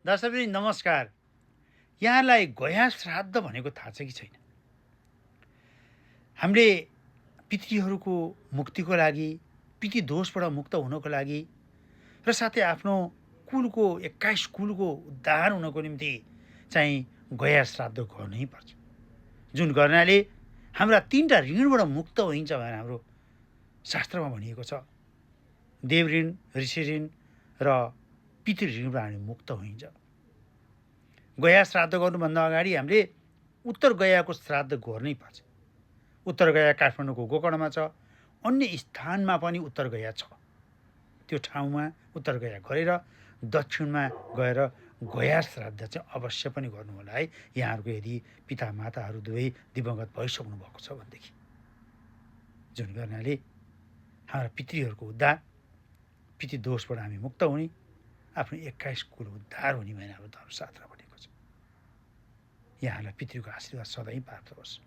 दर्शकवृन्द नमस्कार। यहाँलाई गया श्राद्ध भनेको थाहा छ कि छैन? हामीले पितृहरूको मुक्तिको लागि, पितृ दोषबाट मुक्त हुनको लागि र साथै आफ्नो कुलको 21 कुलको उद्धार हुनको निम्ति चाहिँ गया श्राद्ध गर्नै पर्छ, जुन गर्नाले हाम्रा 3टा ऋणबाट मुक्त होइन्छ भनेर हाम्रो शास्त्रमा भनिएको छ। देव ऋण, ऋषि ऋण र पितृ ऋणबाट हामी मुक्त होइन्छ। गया श्राद्ध गर्नुभन्दा अगाडि हामीले उत्तर गयाको श्राद्ध गर्नै पर्छ। उत्तर गया काठमाडौँको गोकर्णमा छ, अन्य स्थानमा पनि उत्तर गया छ। त्यो ठाउँमा उत्तर गया गरेर दक्षिणमा गएर गया श्राद्ध चाहिँ अवश्य पनि गर्नु होला है। यहाँहरूको यदि पिता माताहरू दुवै दिवंगत भइसक्नु भएको छ भनेदेखि, जुन गर्नाले हाम्रा पितृहरूको उद्धार, पितृ दोषबाट हामी मुक्त हुने, आफ्नो 21 कुल उद्धार हुने भनेर हाम्रो धर्मशास्त्र भनेको छ। यहाँलाई पितृको आशीर्वाद सधैँ प्राप्त होस्।